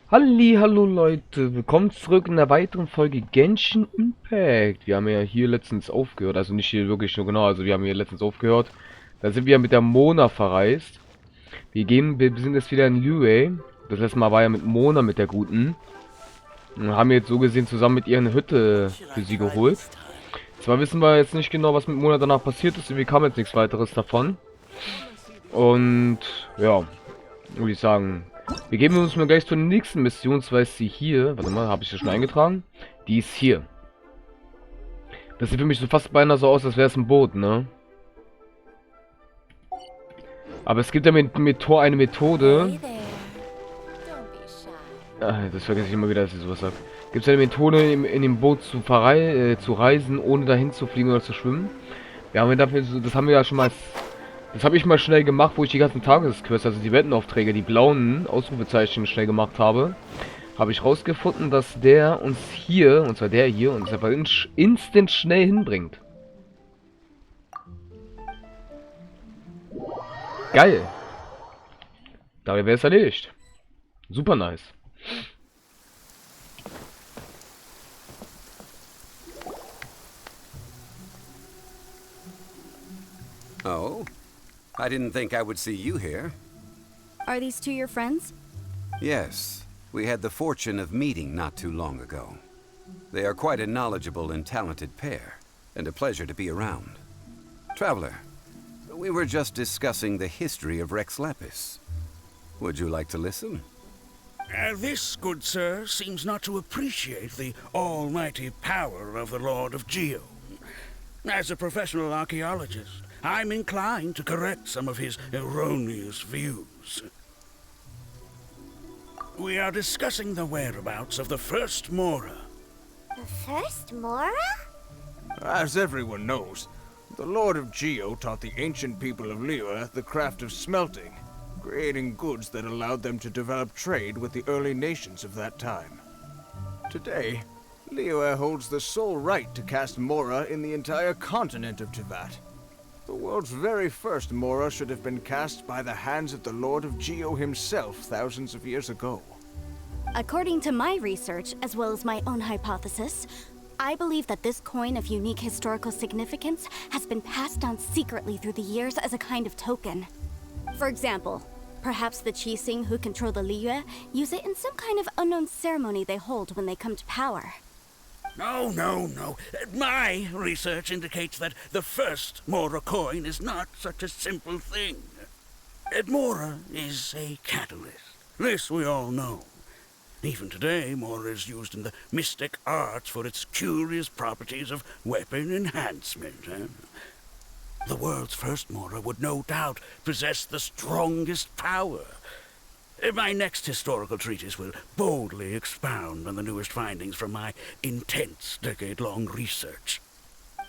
Hallo Leute, willkommen zurück in der weiteren Folge Genshin Impact. Wir haben ja hier letztens aufgehört, also nicht hier wirklich nur genau, also wir haben hier letztens aufgehört. Da sind wir ja mit der Mona verreist. Wir sind jetzt wieder in Liyue. Das letzte Mal war ja mit Mona, mit der Guten. Und haben jetzt so gesehen zusammen mit ihr eine Hütte für sie geholt. Zwar wissen wir jetzt nicht genau, was mit Mona danach passiert ist, irgendwie kam jetzt nichts weiteres davon. Und ja, würde ich sagen, wir geben uns mal gleich zur nächsten Mission, zwar ist sie hier. Warte mal, habe ich sie schon eingetragen? Die ist hier. Das sieht für mich so fast beinahe so aus, als wäre es ein Boot, ne? Aber es gibt ja mit Tor eine Methode. Das vergesse ich immer wieder, dass ich sowas sage. Gibt es eine Methode, in dem Boot zu reisen, ohne dahin zu fliegen oder zu schwimmen? Ja, haben wir dafür, das haben wir ja schon mal. Das habe ich mal schnell gemacht, wo ich die ganzen Tagesquests, also die Wettenaufträge, die blauen Ausrufezeichen schnell gemacht habe. Habe ich rausgefunden, dass der uns hier, und zwar der hier, uns einfach instant schnell hinbringt. Geil. Dabei wäre es erledigt. Super nice. Oh? I didn't think I would see you here. Are these two your friends? Yes, we had the fortune of meeting not too long ago. They are quite a knowledgeable and talented pair, and a pleasure to be around. Traveler, we were just discussing the history of Rex Lapis. Would you like to listen? This, good sir, seems not to appreciate the almighty power of the Lord of Geo. As a professional archaeologist, I'm inclined to correct some of his erroneous views. We are discussing the whereabouts of the first Mora. The first Mora? As everyone knows, the Lord of Geo taught the ancient people of Liyue the craft of smelting, creating goods that allowed them to develop trade with the early nations of that time. Today, Liyue holds the sole right to cast Mora in the entire continent of Teyvat. The world's very first Mora should have been cast by the hands of the Lord of Geo himself thousands of years ago. According to my research, as well as my own hypothesis, I believe that this coin of unique historical significance has been passed down secretly through the years as a kind of token. For example, perhaps the Qixing who control the Liyue use it in some kind of unknown ceremony they hold when they come to power. No. My research indicates that the first Mora coin is not such a simple thing. Mora is a catalyst. This we all know. Even today, Mora is used in the mystic arts for its curious properties of weapon enhancement. The world's first Mora would no doubt possess the strongest power. My next historical treatise will boldly expound on the newest findings from my intense decade-long research.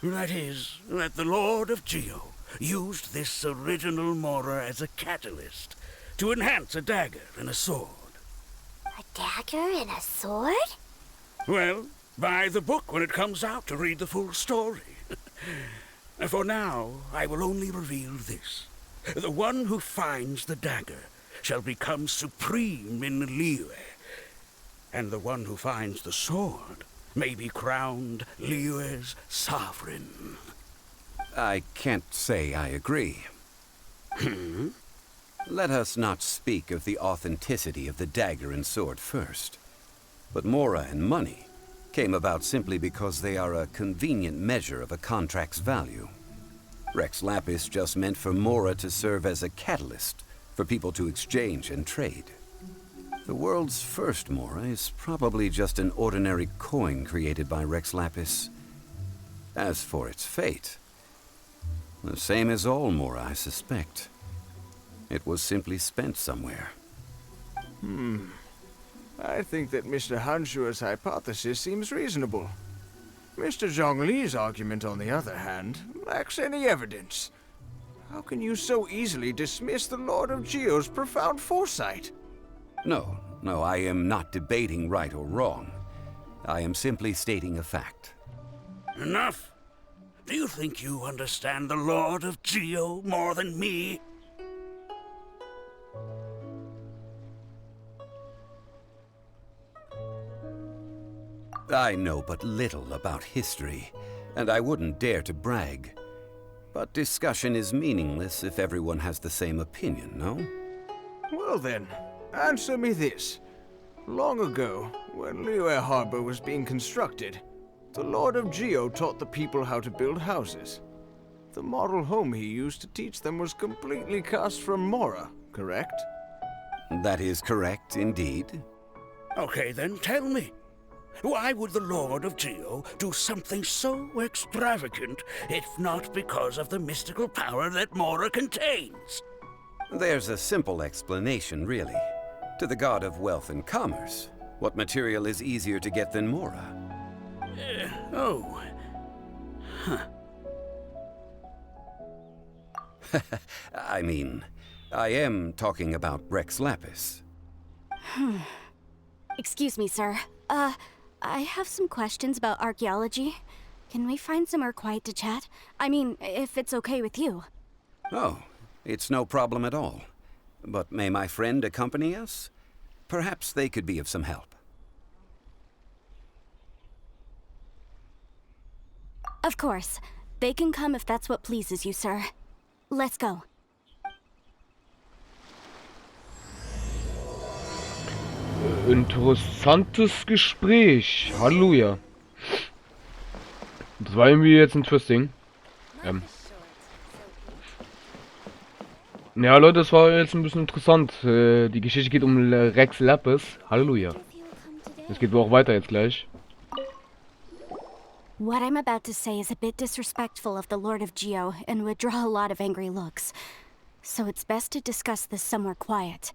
That is, that the Lord of Geo used this original Mora as a catalyst to enhance a dagger and a sword. A dagger and a sword? Well, buy the book when it comes out to read the full story. For now, I will only reveal this. The one who finds the dagger shall become supreme in Liyue, and the one who finds the sword may be crowned Liyue's sovereign. I can't say I agree. Let us not speak of the authenticity of the dagger and sword first. But Mora and money came about simply because they are a convenient measure of a contract's value. Rex Lapis just meant for Mora to serve as a catalyst for people to exchange and trade. The world's first Mora is probably just an ordinary coin created by Rex Lapis. As for its fate, the same as all Mora, I suspect. It was simply spent somewhere. I think that Mr. Hanshua's hypothesis seems reasonable. Mr. Zhongli's argument, on the other hand, lacks any evidence. How can you so easily dismiss the Lord of Geo's profound foresight? No, I am not debating right or wrong. I am simply stating a fact. Enough! Do you think you understand the Lord of Geo more than me? I know but little about history, and I wouldn't dare to brag. But discussion is meaningless if everyone has the same opinion, no? Well then, answer me this. Long ago, when Liyue Harbor was being constructed, the Lord of Geo taught the people how to build houses. The model home he used to teach them was completely cast from Mora, correct? That is correct, indeed. Okay, then tell me. Why would the Lord of Geo do something so extravagant, if not because of the mystical power that Mora contains? There's a simple explanation, really. To the god of wealth and commerce, what material is easier to get than Mora? Oh. Huh. I mean, I am talking about Rex Lapis. Excuse me, sir. I have some questions about archaeology. Can we find somewhere quiet to chat? I mean, if it's okay with you. Oh, it's no problem at all. But may my friend accompany us? Perhaps they could be of some help. Of course. They can come if that's what pleases you, sir. Let's go. Interessantes Gespräch. Halleluja. Das war irgendwie jetzt interesting. Ja, Leute, das war jetzt ein bisschen interessant. Die Geschichte geht um Rex Lapis. Halleluja. Es geht wohl auch weiter jetzt gleich. What I'm about to say is a bit disrespectful of the Lord of Geo and would draw a lot of angry looks. So it's best to discuss this somewhere quiet.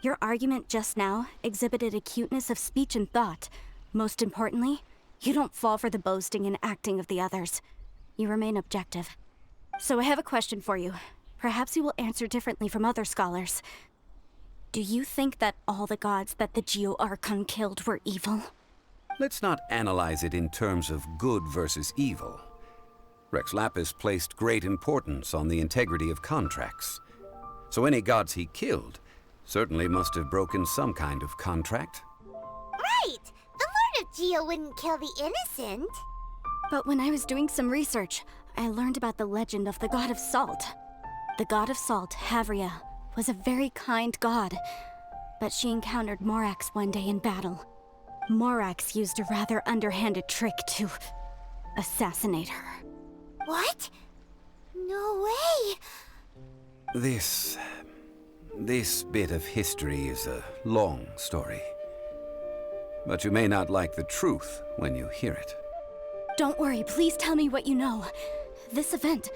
Your argument just now exhibited acuteness of speech and thought. Most importantly, you don't fall for the boasting and acting of the others. You remain objective. So I have a question for you. Perhaps you will answer differently from other scholars. Do you think that all the gods that the Geo Archon killed were evil? Let's not analyze it in terms of good versus evil. Rex Lapis placed great importance on the integrity of contracts. So any gods he killed certainly must have broken some kind of contract. Right! The Lord of Geo wouldn't kill the innocent. But when I was doing some research, I learned about the legend of the god of salt. The god of salt, Havria, was a very kind god, but she encountered Morax one day in battle. Morax used a rather underhanded trick to assassinate her. What? No way! This bit of history is a long story. But you may not like the truth when you hear it. Don't worry, please tell me what you know. This event,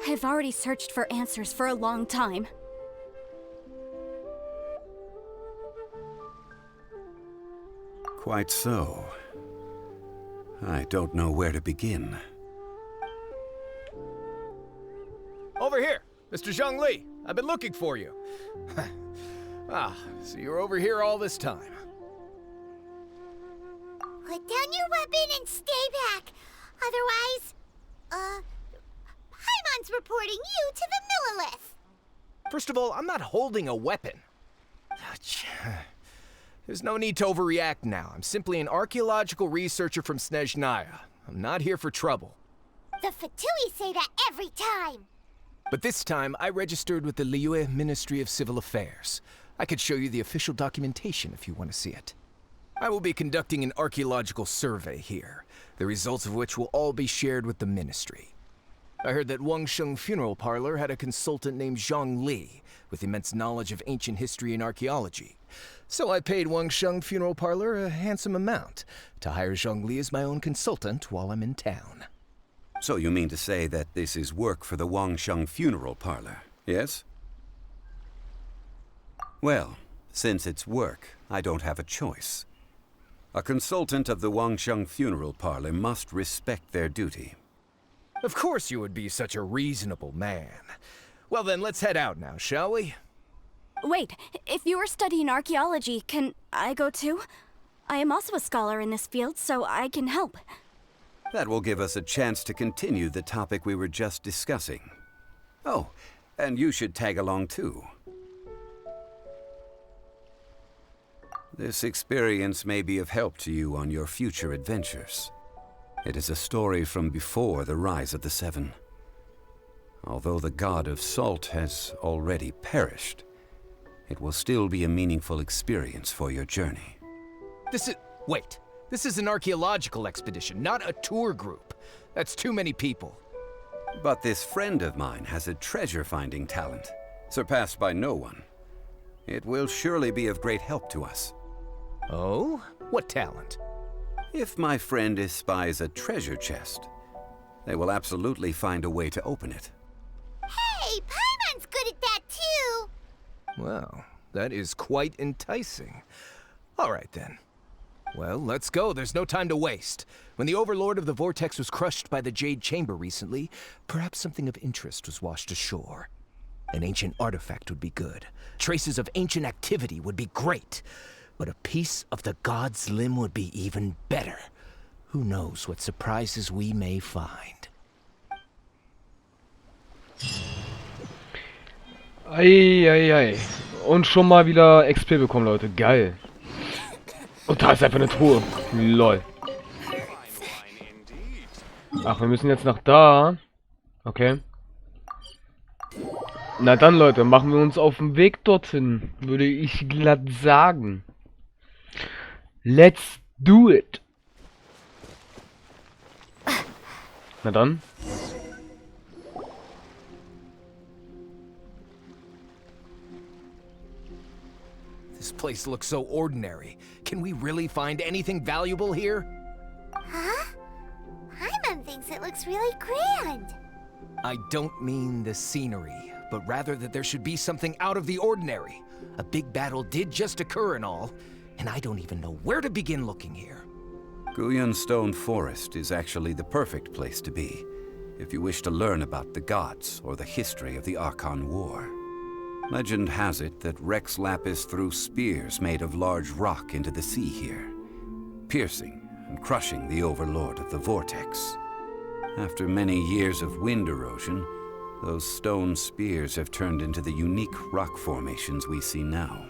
I've already searched for answers for a long time. Quite so. I don't know where to begin. Over here, Mr. Zhongli. I've been looking for you. So you're over here all this time. Put down your weapon and stay back. Otherwise, Paimon's reporting you to the Millilith. First of all, I'm not holding a weapon. There's no need to overreact now. I'm simply an archaeological researcher from Snezhnaya. I'm not here for trouble. The Fatui say that every time. But this time, I registered with the Liyue Ministry of Civil Affairs. I could show you the official documentation if you want to see it. I will be conducting an archaeological survey here, the results of which will all be shared with the ministry. I heard that Wangsheng Funeral Parlor had a consultant named Zhang Li, with immense knowledge of ancient history and archaeology. So I paid Wangsheng Funeral Parlor a handsome amount to hire Zhang Li as my own consultant while I'm in town. So you mean to say that this is work for the Wangsheng Funeral Parlor, yes? Well, since it's work, I don't have a choice. A consultant of the Wangsheng Funeral Parlor must respect their duty. Of course you would be such a reasonable man. Well then, let's head out now, shall we? Wait, if you are studying archaeology, can I go too? I am also a scholar in this field, so I can help. That will give us a chance to continue the topic we were just discussing. Oh, and you should tag along too. This experience may be of help to you on your future adventures. It is a story from before the rise of the Seven. Although the god of salt has already perished, it will still be a meaningful experience for your journey. Wait. This is an archaeological expedition, not a tour group. That's too many people. But this friend of mine has a treasure-finding talent, surpassed by no one. It will surely be of great help to us. Oh? What talent? If my friend espies a treasure chest, they will absolutely find a way to open it. Hey, Paimon's good at that too! Well, that is quite enticing. All right, then. Well, let's go. There's no time to waste. When the Overlord of the Vortex was crushed by the Jade Chamber recently, perhaps something of interest was washed ashore. An ancient artifact would be good. Traces of ancient activity would be great. But a piece of the god's limb would be even better. Who knows what surprises we may find. Eieiei. Und schon mal wieder XP bekommen, Leute. Geil. Und da ist einfach eine Truhe. Lol. Ach, wir müssen jetzt nach da. Okay. Na dann, Leute, machen wir uns auf den Weg dorthin. Würde ich glatt sagen. Let's do it. Na dann. This place looks so ordinary. Can we really find anything valuable here? Huh? Paimon thinks it looks really grand. I don't mean the scenery, but rather that there should be something out of the ordinary. A big battle did just occur and all, and I don't even know where to begin looking here. Guyun Stone Forest is actually the perfect place to be, if you wish to learn about the gods or the history of the Archon War. Legend has it that Rex Lapis threw spears made of large rock into the sea here, piercing and crushing the Overlord of the Vortex. After many years of wind erosion, those stone spears have turned into the unique rock formations we see now.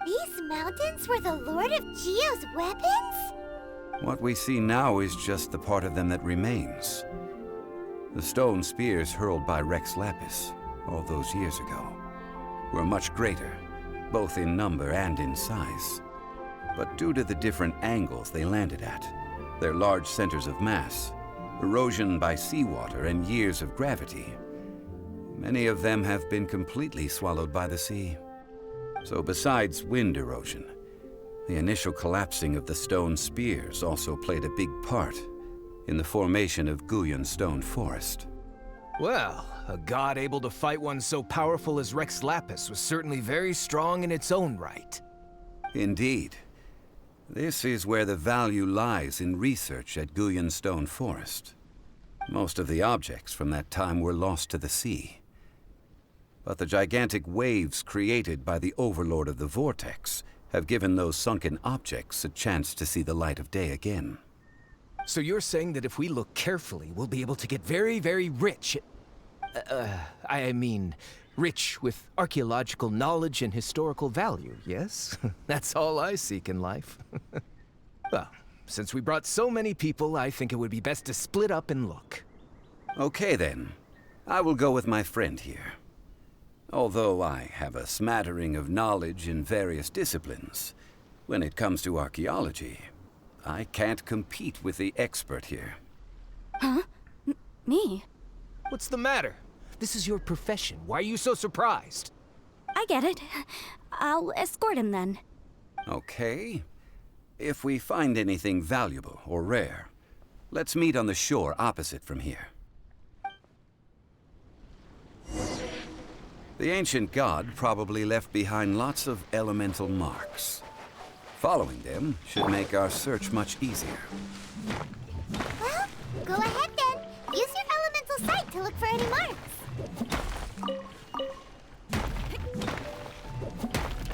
These mountains were the Lord of Geo's weapons? What we see now is just the part of them that remains. The stone spears hurled by Rex Lapis all those years ago were much greater, both in number and in size. But due to the different angles they landed at, their large centers of mass, erosion by seawater, and years of gravity, many of them have been completely swallowed by the sea. So besides wind erosion, the initial collapsing of the stone spears also played a big part in the formation of Guyun Stone Forest. Well, a god able to fight one so powerful as Rex Lapis was certainly very strong in its own right. Indeed. This is where the value lies in research at Guyun Stone Forest. Most of the objects from that time were lost to the sea. But the gigantic waves created by the Overlord of the Vortex have given those sunken objects a chance to see the light of day again. So you're saying that if we look carefully, we'll be able to get very, very rich. I mean, rich with archaeological knowledge and historical value, yes? That's all I seek in life. Well, since we brought so many people, I think it would be best to split up and look. Okay then. I will go with my friend here. Although I have a smattering of knowledge in various disciplines, when it comes to archaeology, I can't compete with the expert here. Huh? Me? What's the matter? This is your profession. Why are you so surprised? I get it. I'll escort him then. Okay. If we find anything valuable or rare, let's meet on the shore opposite from here. The ancient god probably left behind lots of elemental marks. Following them should make our search much easier. Well, go ahead then. Use your elemental sight to look for any marks.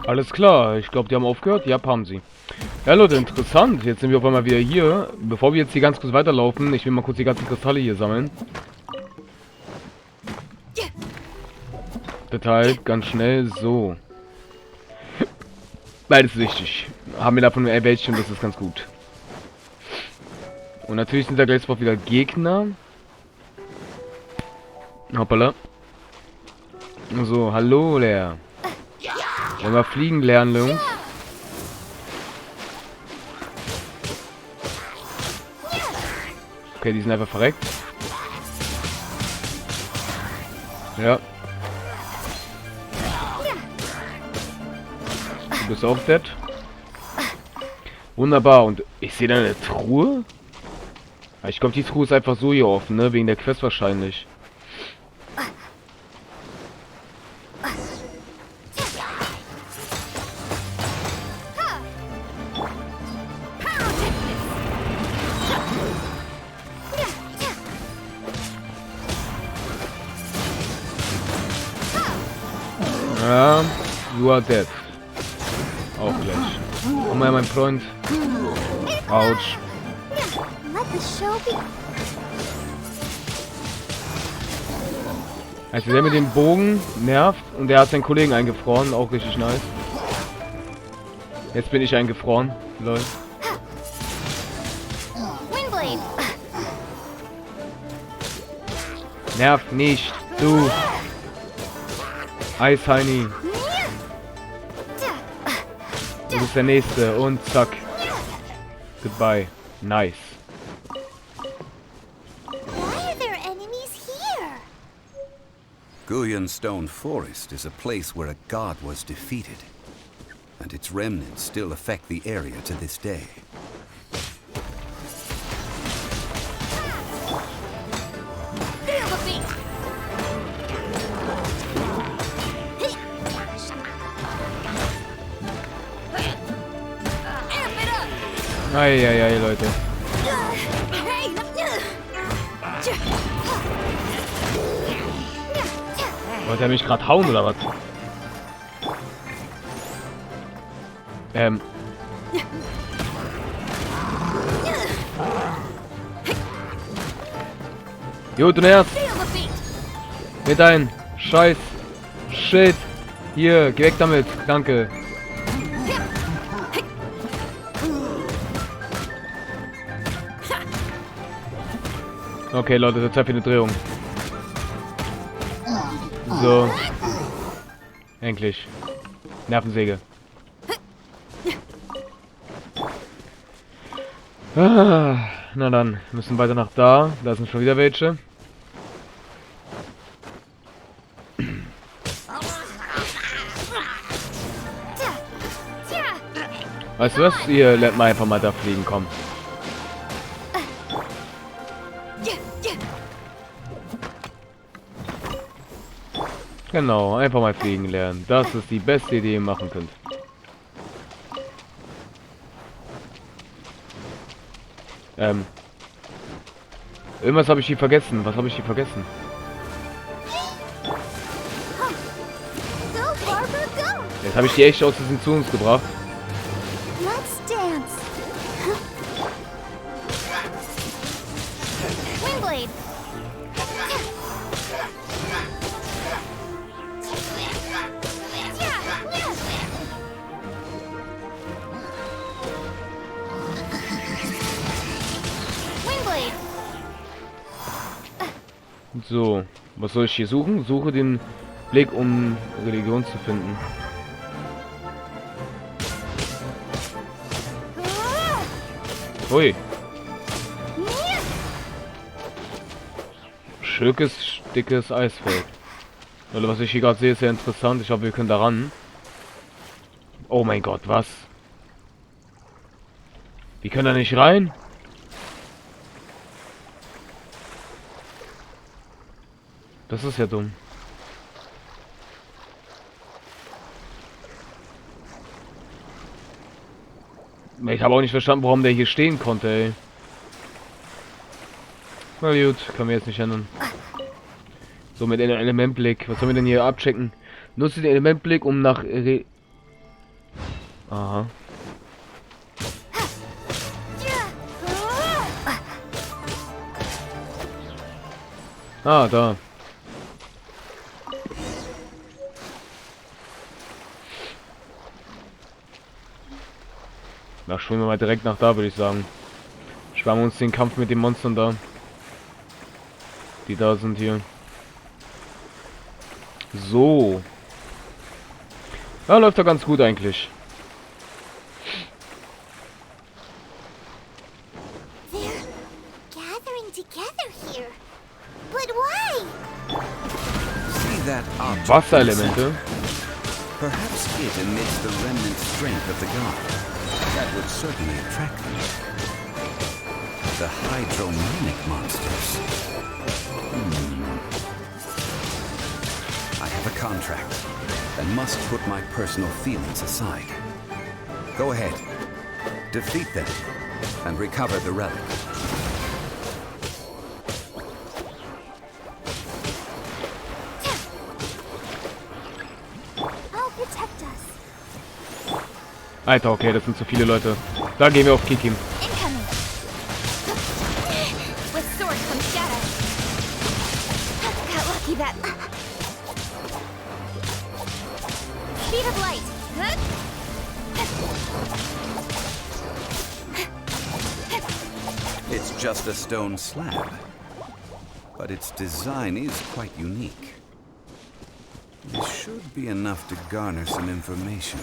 Alles klar, ich glaube, die haben aufgehört. Ja, haben sie. Ja, Leute, interessant. Jetzt sind wir auf einmal wieder hier. Bevor wir jetzt hier ganz kurz weiterlaufen, ich will mal kurz die ganzen Kristalle hier sammeln. Bitte halt, ganz schnell, so. Beides wichtig. Haben wir davon welche und das ist ganz gut. Und natürlich sind da gleich wieder Gegner. Hoppala. So, hallo Lea. Wollen wir fliegen lernen, Jungs? Okay, die sind einfach verreckt. Ja. Du bist auch dead. Wunderbar. Und ich sehe da eine Truhe. Ich glaube, die Truhe ist einfach so hier offen, ne? Wegen der Quest wahrscheinlich. Ja, you are dead. Auch gleich. Komm mal, mein Freund. Autsch. Let the show be. Also der mit dem Bogen nervt und der hat seinen Kollegen eingefroren. Auch richtig nice. Jetzt bin ich eingefroren. Lol. Windblade. Nerv nicht. Du. Eisheini. Du bist der Nächste. Und zack. Goodbye. Nice. Why are there enemies here? Guyan Stone Forest is a place where a god was defeated, and its remnants still affect the area to this day. Feel the beat. Amp it up. Eieiei, Leute. Hey. Wollte er mich gerade hauen oder was? Jo, du nervst. Feel the beat. Mit ein Scheiß. Shit. Hier, geh weg damit. Danke. Okay, Leute, das ist Zeit für eine Drehung. So. Endlich. Nervensäge. Ah, na dann, müssen weiter nach da. Da sind schon wieder welche. Weißt du was? Ihr lernt mal einfach mal da fliegen, komm. Genau, einfach mal fliegen lernen. Das ist die beste Idee, die ihr machen könnt. Irgendwas habe ich hier vergessen. Was habe ich hier vergessen? Go, Barbara, go. Jetzt habe ich die echt aus diesem zu uns gebracht. Let's dance. Windblade. Windblade. So, was soll ich hier suchen? Suche den Blick, um Religion zu finden. Ui. Schönes, dickes Eisfeld. Oder was ich hier gerade sehe, ist sehr interessant. Ich glaube, wir können da ran. Oh mein Gott, was? Wir können da nicht rein? Das ist ja dumm. Ich habe auch nicht verstanden, warum der hier stehen konnte, ey. Na gut, können wir jetzt nicht ändern. So, mit einem Elementblick. Was sollen wir denn hier abchecken? Nutze den Elementblick, um nach... Aha. Ah, da. Na, schwimmen wir mal direkt nach da, würde ich sagen. Sparen wir uns den Kampf mit den Monstern da. Die da sind hier. So. Ja, läuft doch ganz gut eigentlich. They're gathering together here. But why? See that object? Wasserelemente. Perhaps it emits the remnant strength of the god. That would certainly attract them. The hydromanic monsters. I have a contract and must put my personal feelings aside. Go ahead. Defeat them and recover the relic. I'll protect us. Alter, okay, das sind zu viele Leute. Da gehen wir auf Kikim. Incoming. With sword comes shadow. Got lucky that. Speed of light. It's just a stone slab, but its design is quite unique. It should be enough to garner some information.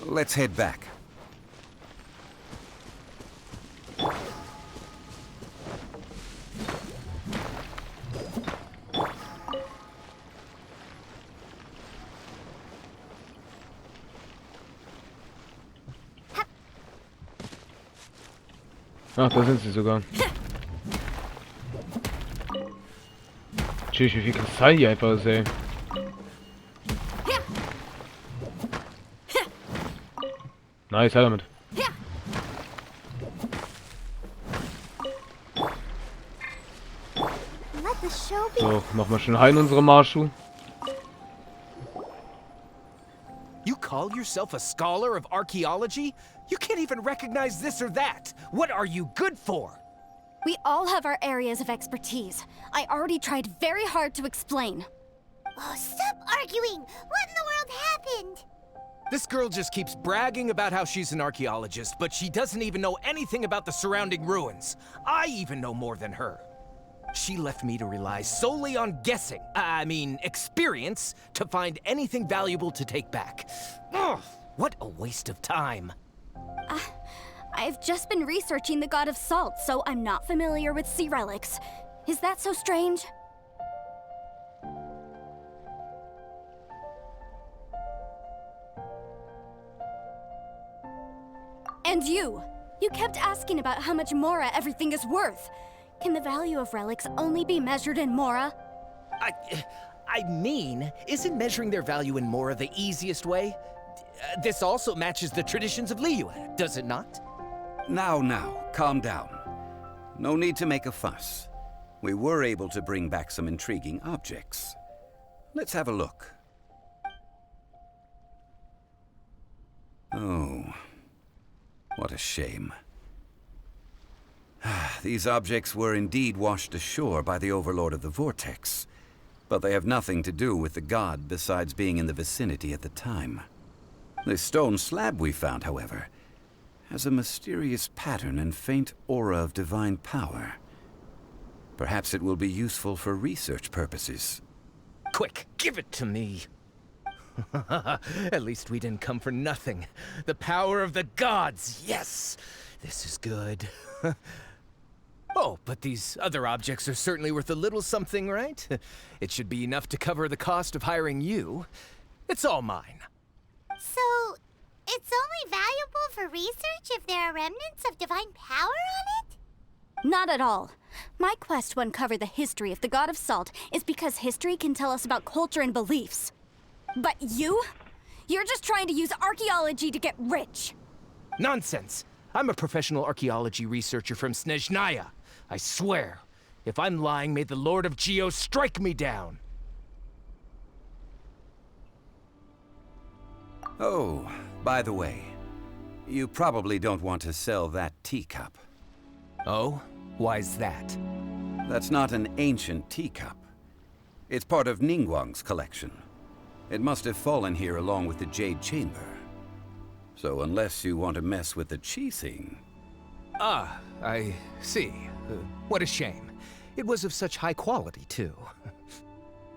Let's head back. Ach, da sind sie sogar. Tschüss, wie viel Kristall hier einfach ist, ey. Nice, her damit. Let the show be. So, nochmal schön heilen unsere Masho. You call yourself a scholar of archaeology? You can't even recognize this or that. What are you good for? We all have our areas of expertise. I already tried very hard to explain. Oh, stop arguing! What in the world happened? This girl just keeps bragging about how she's an archaeologist, but she doesn't even know anything about the surrounding ruins. I even know more than her. She left me to rely solely on guessing, experience, to find anything valuable to take back. Ugh, what a waste of time. I've just been researching the god of salt, so I'm not familiar with sea relics. Is that so strange? And you kept asking about how much Mora everything is worth. Can the value of relics only be measured in Mora? Isn't measuring their value in Mora the easiest way? This also matches the traditions of Liyue, does it not? Now, calm down. No need to make a fuss. We were able to bring back some intriguing objects. Let's have a look. Oh, what a shame. These objects were indeed washed ashore by the Overlord of the Vortex, but they have nothing to do with the god besides being in the vicinity at the time. The stone slab we found, however, has a mysterious pattern and faint aura of divine power. Perhaps it will be useful for research purposes. Quick, give it to me. At least we didn't come for nothing. The power of the gods, yes! This is good. Oh, but these other objects are certainly worth a little something, right? It should be enough to cover the cost of hiring you. It's all mine. So, it's only valuable for research if there are remnants of divine power on it? Not at all. My quest to uncover the history of the god of salt is because history can tell us about culture and beliefs. But you're just trying to use archaeology to get rich. Nonsense! I'm a professional archaeology researcher from Snezhnaya. I swear, if I'm lying, may the Lord of Geo strike me down. Oh, by the way, you probably don't want to sell that teacup. Oh? Why's that? That's not an ancient teacup. It's part of Ningguang's collection. It must have fallen here along with the Jade Chamber. So unless you want to mess with the chi thing... Ah, I see. What a shame. It was of such high quality, too.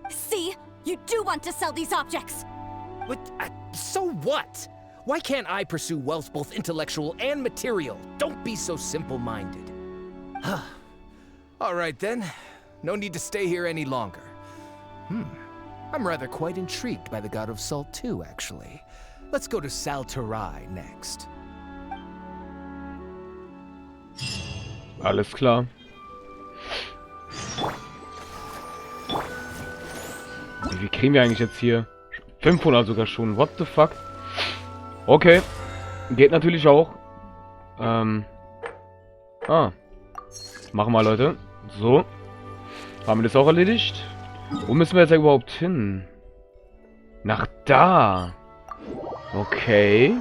See? You do want to sell these objects! But, so what? Why can't I pursue wealth both intellectual and material? Don't be so simple-minded. All right, then. No need to stay here any longer. I'm rather quite intrigued by the God of Salt, too, actually. Let's go to Salterai next. Alles klar. Wie viel kriegen wir eigentlich jetzt hier? 500 sogar schon. What the fuck? Okay. Geht natürlich auch. Machen wir, Leute. So. Haben wir das auch erledigt? Wo müssen wir jetzt überhaupt hin? Nach da. Okay.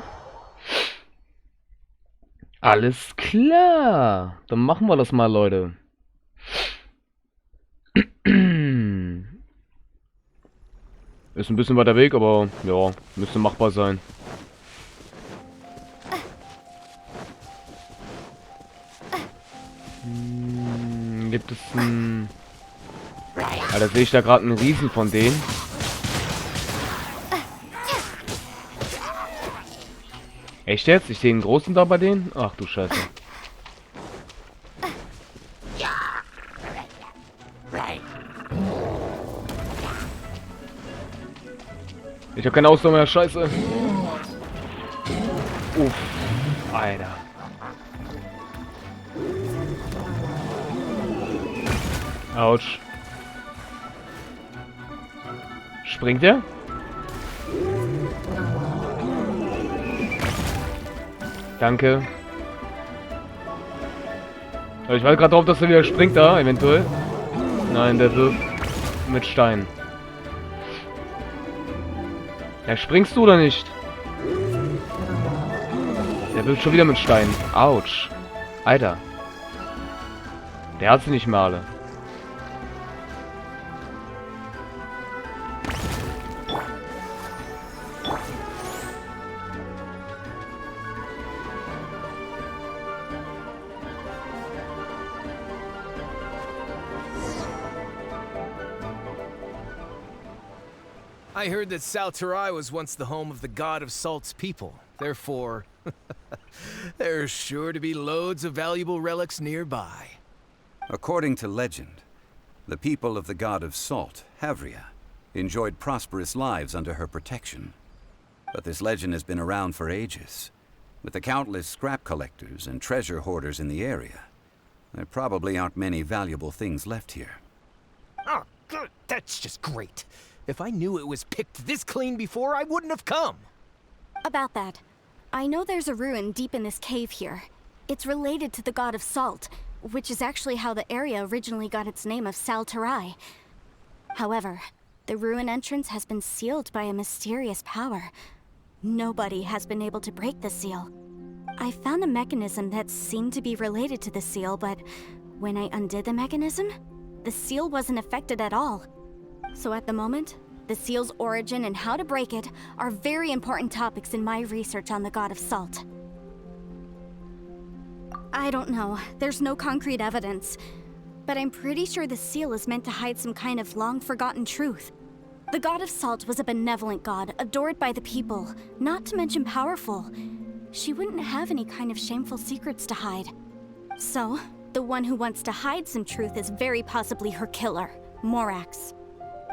Alles klar. Dann machen wir das mal, Leute. Ist ein bisschen weiter Weg, aber ja, müsste machbar sein. Gibt es ein... Ja, da sehe ich da gerade einen Riesen von denen. Echt jetzt? Ich sehe einen großen da bei denen? Ach du Scheiße. Ich habe keine Ausdauer mehr, Scheiße. Uff. Alter. Autsch. Springt er? Danke. Aber ich warte gerade drauf, dass er wieder springt da, eventuell. Nein, der wirft mit Stein. Ja, springst du oder nicht? Der wirft schon wieder mit Stein. Autsch. Alter. Der hat sie nicht mehr alle. I heard that Salterai was once the home of the God of Salt's people. Therefore, there's sure to be loads of valuable relics nearby. According to legend, the people of the God of Salt, Havria, enjoyed prosperous lives under her protection. But this legend has been around for ages. With the countless scrap collectors and treasure hoarders in the area, there probably aren't many valuable things left here. Oh, good. That's just great. If I knew it was picked this clean before, I wouldn't have come. About that, I know there's a ruin deep in this cave here. It's related to the God of Salt, which is actually how the area originally got its name of Salterai. However, the ruin entrance has been sealed by a mysterious power. Nobody has been able to break the seal. I found a mechanism that seemed to be related to the seal, but when I undid the mechanism, the seal wasn't affected at all. So at the moment, the seal's origin and how to break it are very important topics in my research on the God of Salt. I don't know, there's no concrete evidence, but I'm pretty sure the seal is meant to hide some kind of long-forgotten truth. The God of Salt was a benevolent god, adored by the people, not to mention powerful. She wouldn't have any kind of shameful secrets to hide. So, the one who wants to hide some truth is very possibly her killer, Morax.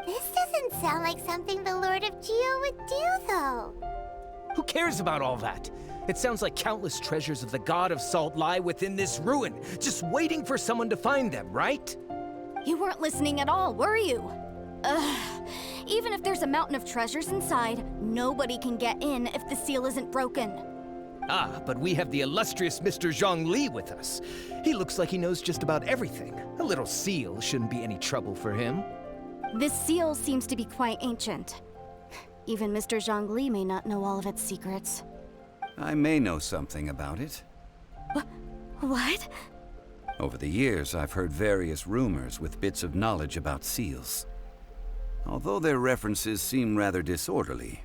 This doesn't sound like something the Lord of Geo would do, though. Who cares about all that? It sounds like countless treasures of the God of Salt lie within this ruin, just waiting for someone to find them, right? You weren't listening at all, were you? Ugh. Even if there's a mountain of treasures inside, nobody can get in if the seal isn't broken. Ah, but we have the illustrious Mr. Zhongli with us. He looks like he knows just about everything. A little seal shouldn't be any trouble for him. This seal seems to be quite ancient. Even Mr. Zhongli may not know all of its secrets. I may know something about it. What? Over the years, I've heard various rumors with bits of knowledge about seals. Although their references seem rather disorderly,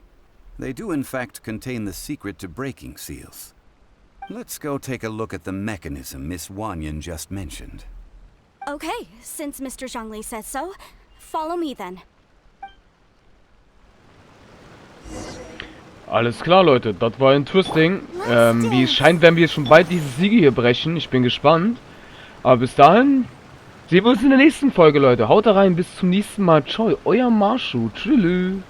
They do in fact contain the secret to breaking seals. Let's go take a look at the mechanism Miss Wanyan just mentioned. Okay, since Mr. Zhongli says so, follow me then. Alles klar, Leute, das war interesting. Wie es scheint, werden wir schon bald diese Siege hier brechen. Ich bin gespannt. Aber bis dahin sehen wir uns in der nächsten Folge, Leute. Haut da rein, bis zum nächsten Mal. Ciao, euer Masho. Tschüss.